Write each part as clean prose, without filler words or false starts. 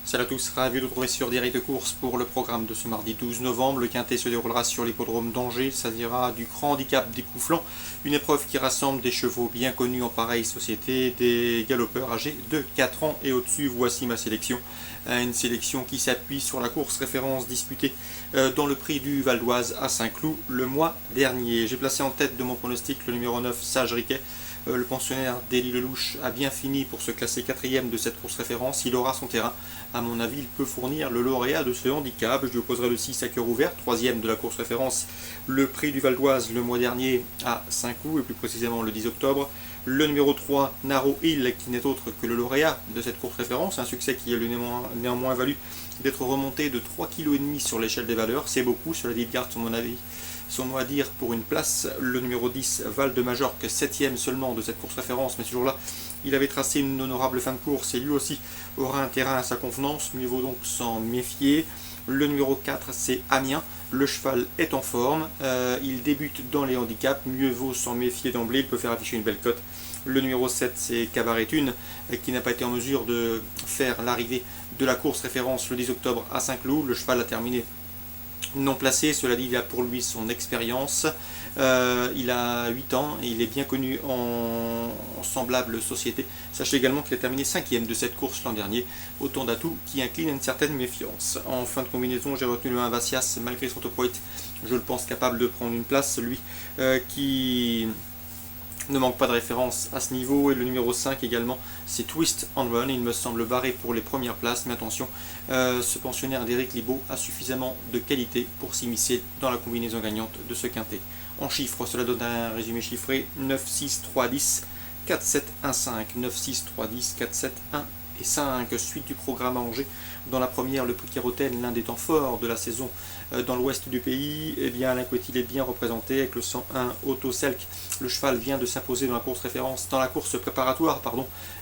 Salut à tous, ravi de vous retrouver sur Direct Course pour le programme de ce mardi 12 novembre. Le quintet se déroulera sur l'hippodrome d'Angers. Il s'agira du grand handicap des coups flancs, une épreuve qui rassemble des chevaux bien connus en pareille société, des galopeurs âgés de 4 ans et au-dessus. Voici ma sélection. Une sélection qui s'appuie sur la course référence disputée dans le prix du Val d'Oise à Saint-Cloud le mois dernier. J'ai placé en tête de mon pronostic le numéro 9, Sage Riquet. Le pensionnaire d'Élie Lelouch a bien fini pour se classer quatrième de cette course référence. Il aura son terrain. À mon avis, il peut fournir le lauréat de ce handicap. Je lui opposerai le 6 à cœur ouvert, troisième de la course référence. Le prix du Val d'Oise le mois dernier à Saint-Cloud, et plus précisément le 10 octobre. Le numéro 3, Naro Hill, qui n'est autre que le lauréat de cette course référence. Un succès qui a néanmoins valu d'être remonté de 3,5 kg sur l'échelle des valeurs. C'est beaucoup, cela dit, il garde son mot à dire pour une place. Le numéro 10, Val de Majorque, 7ème seulement de cette course référence, mais ce jour-là, il avait tracé une honorable fin de course et lui aussi aura un terrain à sa convenance. Mieux vaut donc s'en méfier. Le numéro 4, c'est Amiens. Le cheval est en forme. Il débute dans les handicaps. Mieux vaut s'en méfier d'emblée. Il peut faire afficher une belle cote. Le numéro 7, c'est Cabaret Thune, qui n'a pas été en mesure de faire l'arrivée de la course référence le 10 octobre à Saint-Cloud. Le cheval a terminé non placé, cela dit, il a pour lui son expérience. Il a 8 ans et il est bien connu en semblable société. Sachez également qu'il a terminé 5ème de cette course l'an dernier. Autant d'atouts qui inclinent à une certaine méfiance. En fin de combinaison, j'ai retenu le 1 Vassias, malgré son top weight. Je le pense capable de prendre une place, celui qui ne manque pas de référence à ce niveau. Et le numéro 5 également, c'est Twist and Run. Il me semble barré pour les premières places, mais attention, ce pensionnaire d'Éric Libaud a suffisamment de qualité pour s'immiscer dans la combinaison gagnante de ce quintet. En chiffres, cela donne un résumé chiffré: 9, 6, 3, 10, 4, 7, 1, 5, 9, 6, 3, 10, 4, 7, 1 et 5. Suite du programme à Angers. Dans la première, le prix Kérotène, l'un des temps forts de la saison dans l'ouest du pays. Eh bien, Alain Couetil est bien représenté avec le 101 Otto Selk. Le cheval vient de s'imposer dans la course référence, dans la course préparatoire,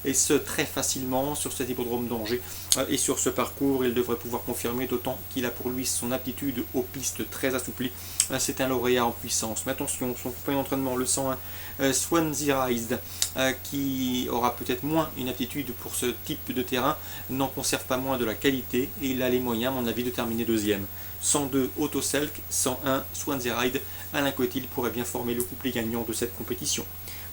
et ce très facilement sur cet hippodrome d'Angers. Et sur ce parcours, il devrait pouvoir confirmer, d'autant qu'il a pour lui son aptitude aux pistes très assouplies. C'est un lauréat en puissance. Mais attention, son compagnon d'entraînement, le 101 Swansea Rise, qui aura peut-être moins une aptitude pour ce type de terrain, n'en conserve pas moins de la qualité et il a les moyens, à mon avis, de terminer deuxième. 102 Otto Selk, 101 Swansea Ride. Alain Couetil pourrait bien former le couplet gagnant de cette compétition.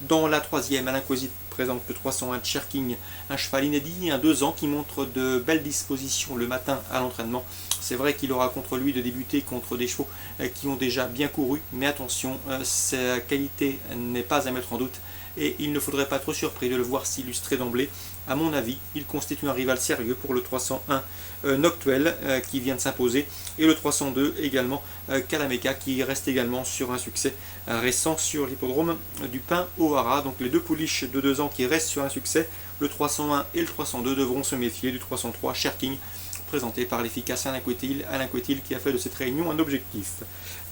Dans la troisième, Alain Couetil présente le 301 Cherking, un cheval inédit, un 2 ans qui montre de belles dispositions le matin à l'entraînement. C'est vrai qu'il aura contre lui de débuter contre des chevaux qui ont déjà bien couru, mais attention, sa qualité n'est pas à mettre en doute et il ne faudrait pas être surpris de le voir s'illustrer d'emblée. À mon avis, il constitue un rival sérieux pour le 301 Noctuel qui vient de s'imposer, et le 302 également Kalameka qui reste également sur un succès récent sur l'hippodrome du Pin au Hara. Donc les deux pouliches de 2 ans qui restent sur un succès, le 301 et le 302 devront se méfier du 303 Cherking, présenté par l'efficace Alain Couetil qui a fait de cette réunion un objectif.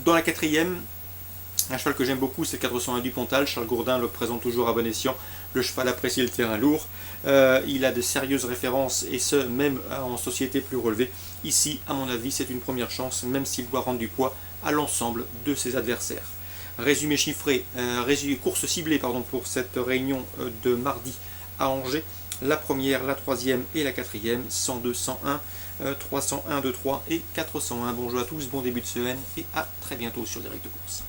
Dans la quatrième, un cheval que j'aime beaucoup, c'est 401 Dupontal. Charles Gourdin le présente toujours à bon escient. Le cheval apprécie le terrain lourd. Il a de sérieuses références, et ce, même en société plus relevée. Ici, à mon avis, c'est une première chance, même s'il doit rendre du poids à l'ensemble de ses adversaires. Résumé chiffré, course ciblée pour cette réunion de mardi à Angers. La première, la troisième et la quatrième, 102, 101, 301, 2, 3 et 401. Bonjour à tous, bon début de semaine et à très bientôt sur Direct Course.